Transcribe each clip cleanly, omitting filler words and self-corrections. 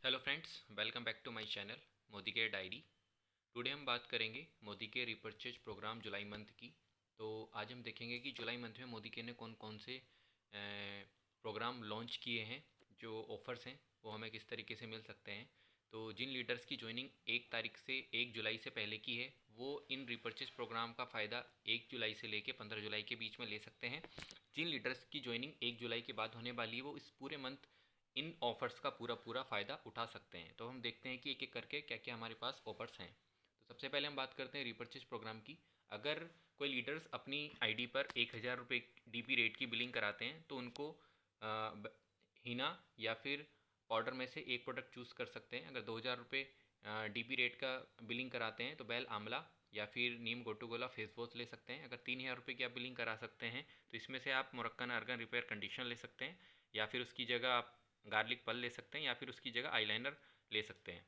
Hello friends, welcome back to my channel Modicare diary. Today हम बात करेंगे Modicare repurchase program जुलाई month की। तो आज हम देखेंगे कि जुलाई मंथ में मोदी केयर ने कौन कौन से प्रोग्राम लॉन्च किए हैं। जो ऑफ़र्स हैं वो हमें किस तरीके से मिल सकते हैं। तो जिन लीडर्स की ज्वाइनिंग 1 तारीख से 1 जुलाई से पहले की है वो इन रिपर्चेज प्रोग्राम का फ़ायदा 1 जुलाई से लेकर 15 जुलाई के बीच में ले सकते हैं। जिन लीडर्स की ज्वाइनिंग 1 जुलाई के बाद होने वाली है वो इस पूरे मंथ इन ऑफ़र्स का पूरा पूरा फ़ायदा उठा सकते हैं। तो हम देखते हैं कि एक एक करके क्या क्या हमारे पास ऑफ़र्स हैं। तो सबसे पहले हम बात करते हैं रिपर्चेज प्रोग्राम की। अगर कोई लीडर्स अपनी आईडी पर 1,000 रुपये डीपी रेट की बिलिंग कराते हैं तो उनको हीना या फिर पाउडर में से एक प्रोडक्ट चूज़ कर सकते हैं। अगर 2,000 रुपये डीपी रेट का बिलिंग कराते हैं तो बेल आंवला या फिर नीम गोटूगोला फेस वॉश ले सकते हैं। अगर 3,000 रुपये की आप बिलिंग करा सकते हैं तो इसमें से आप मोरक्कन अर्गन रिपेयर कंडीशनर ले सकते हैं, या फिर उसकी जगह आप गार्लिक पल ले सकते हैं, या फिर उसकी जगह आईलाइनर ले सकते हैं।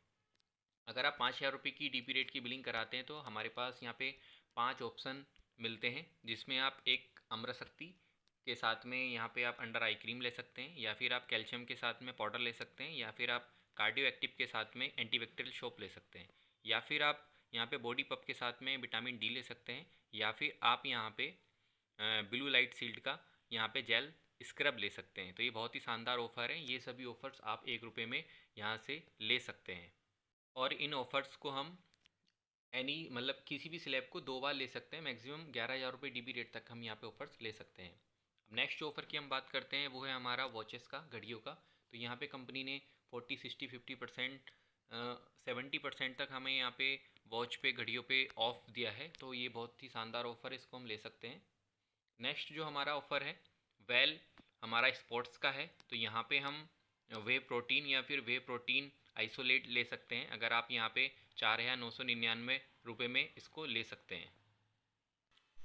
अगर आप 5,000 रुपये की डीपी रेट की बिलिंग कराते हैं तो हमारे पास यहाँ पे 5 ऑप्शन मिलते हैं, जिसमें आप एक अमृतशक्ति के साथ में यहाँ पे आप अंडर आई क्रीम ले सकते हैं, या फिर आप कैल्शियम के साथ में पाउडर ले सकते हैं, या फिर आप कार्डियो एक्टिव के साथ में एंटीबैक्टीरियल सोप ले सकते हैं, या फिर आप यहाँ पे बॉडी पप के साथ में विटामिन डी ले सकते हैं, या फिर आप यहाँ पे ब्लू लाइट शील्ड का यहाँ पे जेल स्क्रब ले सकते हैं। तो ये बहुत ही शानदार ऑफ़र है। ये सभी ऑफ़र्स आप 1 रुपये में यहाँ से ले सकते हैं, और इन ऑफ़र्स को हम मतलब किसी भी स्लैब को 2 बार ले सकते हैं। मैक्सिमम 11,000 रुपये डीबी रेट तक हम यहाँ पे ऑफ़र्स ले सकते हैं। अब नेक्स्ट ऑफ़र की हम बात करते हैं, वो है हमारा वॉचेस का, घड़ियों का। तो यहाँ पे कंपनी ने 40, 60, 50%, 70% तक हमें यहाँ पे वॉच पे, घड़ियों पे ऑफ़ दिया है। तो ये बहुत ही शानदार ऑफ़र है, इसको हम ले सकते हैं। नेक्स्ट जो हमारा ऑफ़र है वेल हमारा स्पोर्ट्स का है। तो यहाँ पे हम वे प्रोटीन या फिर वे प्रोटीन आइसोलेट ले सकते हैं। अगर आप यहाँ पे 4,999 रुपये में इसको ले सकते हैं।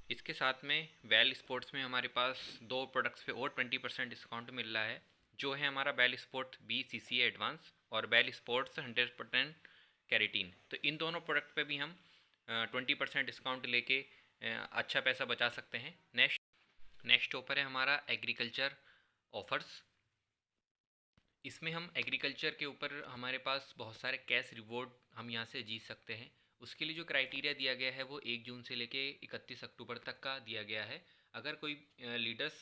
इसके साथ में वेल स्पोर्ट्स में हमारे पास 2 प्रोडक्ट्स पे और 20% डिस्काउंट मिल रहा है, जो है हमारा बेल स्पोर्ट BCC एडवांस और बेल स्पोर्ट्स 100% कैरेटीन। तो इन दोनों प्रोडक्ट पे भी हम 20% डिस्काउंट लेके अच्छा पैसा बचा सकते हैं। नेक्स्ट ऑफर है हमारा एग्रीकल्चर ऑफर्स। इसमें हम एग्रीकल्चर के ऊपर हमारे पास बहुत सारे कैश रिवॉर्ड हम यहाँ से जीत सकते हैं। उसके लिए जो क्राइटेरिया दिया गया है वो 1 जून से लेके 31 अक्टूबर तक का दिया गया है। अगर कोई लीडर्स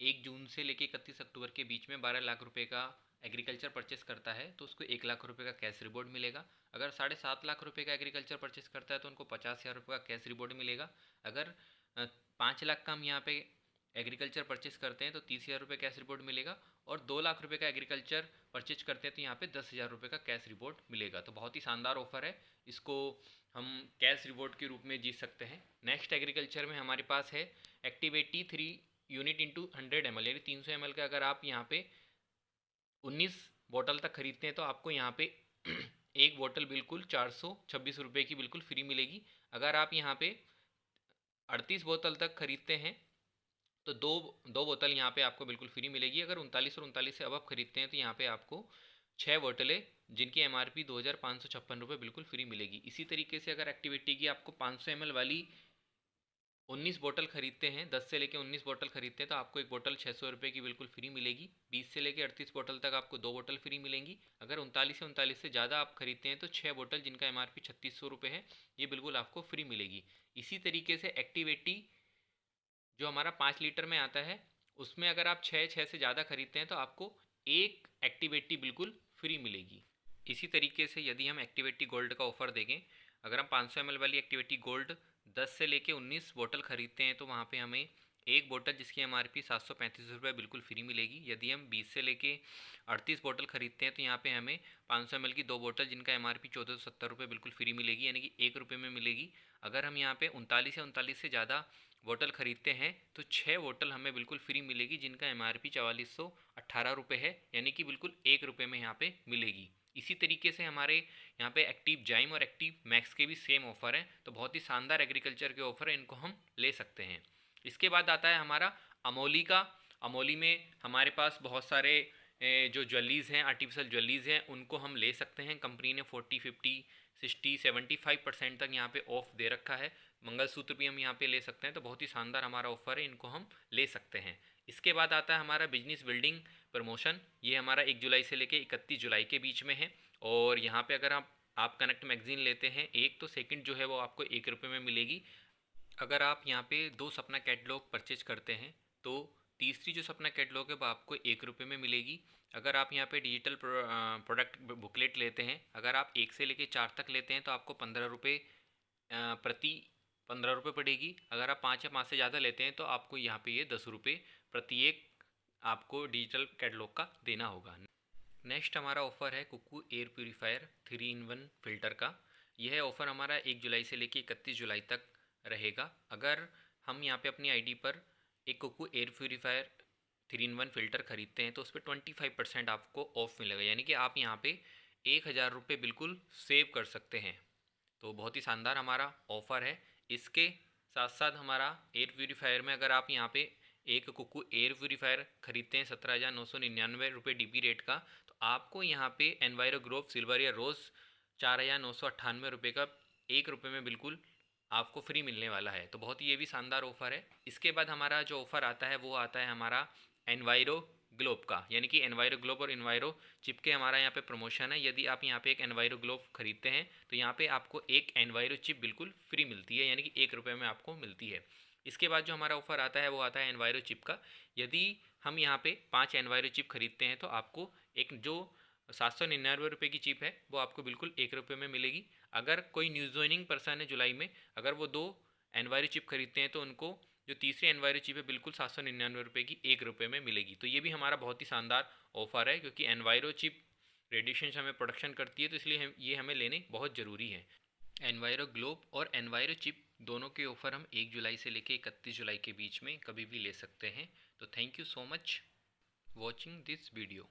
1 जून से लेके 31 अक्टूबर के बीच में 12 लाख रुपए का एग्रीकल्चर परचेस करता है तो उसको 1 लाख रुपए का कैश रिवॉर्ड मिलेगा। अगर 7.5 लाख रुपए का एग्रीकल्चर परचेस करता है तो उनको 50,000 रुपये का कैश रिवॉर्ड मिलेगा। अगर 5 लाख का हम यहाँ पे एग्रीकल्चर परचेस करते हैं तो 30,000 रुपये कैश रिवॉर्ड मिलेगा, और 2 लाख रुपए का एग्रीकल्चर परचेज करते हैं तो यहाँ पे 10,000 रुपये का कैश रिवॉर्ड मिलेगा। तो बहुत ही शानदार ऑफर है, इसको हम कैश रिवॉर्ड के रूप में जीत सकते हैं। नेक्स्ट एग्रीकल्चर में हमारे पास है एक्टिवेटी 3 यूनिट इंटू 100 ml, यानी 300 ml का अगर आप यहाँ पे 19 बॉटल तक खरीदते हैं तो आपको यहाँ पे एक बोतल बिल्कुल 426 रुपये की बिल्कुल फ्री मिलेगी। अगर आप यहाँ पे 38 बोतल तक खरीदते हैं तो दो दो बोतल यहाँ पे आपको बिल्कुल फ्री मिलेगी। अगर 39 से अब आप खरीदते हैं तो यहाँ पे आपको 6 बोतलें जिनकी MRP 2,556 रुपये बिल्कुल फ्री मिलेगी। इसी तरीके से अगर एक्टिविटी की आपको 500 ml वाली 19 बोतल खरीदते हैं, 10 से लेकर 19 बोतल खरीदते हैं तो आपको एक बोतल 600 रुपये की बिल्कुल फ्री मिलेगी। 20 से लेकर 38 बोतल तक आपको 2 बोतल फ्री मिलेंगी। अगर 39 से ज़्यादा आप खरीदते हैं तो 6 बोतल जिनका MRP 3,600 रुपये है ये बिल्कुल आपको फ्री मिलेगी। इसी तरीके से एक्टिविटी जो हमारा 5 लीटर में आता है उसमें अगर आप 6 से ज़्यादा खरीदते हैं तो आपको एक एक्टिवेटी बिल्कुल फ्री मिलेगी। इसी तरीके से यदि हम एक्टिवेटी गोल्ड का ऑफ़र देखें, अगर हम 500 ml वाली एक्टिवेटी गोल्ड 10 से लेके 19 बोतल खरीदते हैं तो वहाँ पे हमें एक बोतल जिसकी MRP 735 रुपये बिल्कुल फ्री मिलेगी। यदि हम 20 से लेके 38 बोतल खरीदते हैं तो यहाँ पे हमें 500 ml की 2 बोतल जिनका MRP 1,470 रुपये बिल्कुल फ्री मिलेगी, यानी कि 1 रुपये में मिलेगी। अगर हम यहाँ पे 39 से ज़्यादा बोतल खरीदते हैं तो 6 बोतल हमें बिल्कुल फ्री मिलेगी जिनका MRP 4,418 रुपये है, यानी कि बिल्कुल 1 रुपये में यहाँ पे मिलेगी। इसी तरीके से हमारे यहाँ पे एक्टिव जाइम और एक्टिव मैक्स के भी सेम ऑफ़र हैं। तो बहुत ही शानदार एग्रीकल्चर के ऑफ़र हैं, इनको हम ले सकते हैं। इसके बाद आता है हमारा अमोली का। अमोली में हमारे पास बहुत सारे जो ज्वेलरीज़ हैं, आर्टिफिशियल ज्वेलरीज़ हैं, उनको हम ले सकते हैं। कंपनी ने 40, 50, 60, 75% तक यहाँ पे ऑफ़ दे रखा है। मंगलसूत्र भी हम यहाँ पे ले सकते हैं। तो बहुत ही शानदार हमारा ऑफ़र है, इनको हम ले सकते हैं। इसके बाद आता है हमारा बिजनेस बिल्डिंग प्रमोशन। ये हमारा 1 जुलाई से लेके 31 जुलाई के बीच में है। और यहाँ पे अगर आप कनेक्ट मैगजीन लेते हैं एक, तो सेकंड जो है वो आपको 1 रुपये में मिलेगी। अगर आप यहाँ पे 2 सपना कैटलॉग परचेज करते हैं तो तीसरी जो सपना कैटलॉग है वो आपको 1 रुपये में मिलेगी। अगर आप यहाँ पे डिजिटल प्रोडक्ट बुकलेट लेते हैं, अगर आप 1 से लेके 4 तक लेते हैं तो आपको 15 रुपये प्रति 15 रुपये पड़ेगी। अगर आप 5 या 5 से ज़्यादा लेते हैं तो आपको यहाँ पे ये 10 रुपये प्रति एक आपको डिजिटल कैटलॉग का देना होगा। नेक्स्ट हमारा ऑफ़र है Kuku air purifier 3-in-1 filter का। यह ऑफ़र हमारा 1 जुलाई से लेकर 31 जुलाई तक रहेगा। अगर हम यहाँ पे अपनी आईडी पर एक Kuku air purifier 3-in-1 filter ख़रीदते हैं तो उस पर 25% आपको ऑफ़ मिलेगा, यानी कि आप यहाँ पे 1000 रुपये बिल्कुल सेव कर सकते हैं। तो बहुत ही शानदार हमारा ऑफ़र है। इसके साथ साथ हमारा एयर प्योरीफायर में अगर आप यहाँ पे एक कुकू एयर प्योरीफायर खरीदते हैं 17,999 रुपये डीपी रेट का, तो आपको यहाँ पे एनवायरो ग्रोव सिल्वर या रोज़ 4,998 रुपये का 1 रुपये में बिल्कुल आपको फ्री मिलने वाला है। तो बहुत ही ये भी शानदार ऑफ़र है। इसके बाद हमारा जो ऑफ़र आता है वो आता है हमारा एनवायरो ग्लोब का, यानी कि एनवायरो ग्लोब और एनवायरो चिप के हमारा यहाँ पे प्रमोशन है। यदि आप यहाँ पे एक एनवायरो ग्लोब खरीदते हैं तो यहाँ पे आपको एक एनवायरो चिप बिल्कुल फ्री मिलती है, यानी कि 1 रुपये में आपको मिलती है। इसके बाद जो हमारा ऑफ़र आता है वो आता है एनवायरो चिप का। यदि हम यहाँ पे 5 एनवायरो चिप खरीदते हैं तो आपको एक जो 799 रुपये की चिप है वो आपको बिल्कुल 1 रुपये में मिलेगी। अगर कोई न्यू ज्वाइनिंग पर्सन है जुलाई में, अगर वो 2 एनवायरो चिप खरीदते हैं तो उनको जो तीसरी एनवायरो चिप है बिल्कुल 799 रुपये की 1 रुपये में मिलेगी। तो ये भी हमारा बहुत ही शानदार ऑफ़र है, क्योंकि एनवायरो चिप रेडिएशन से हमें प्रोटेक्शन करती है, तो इसलिए ये हमें लेने बहुत ज़रूरी है। एनवायरो ग्लोब और एनवायरो चिप दोनों के ऑफ़र हम 1 जुलाई से लेकर 31 जुलाई के बीच में कभी भी ले सकते हैं। तो thank you so much watching this video.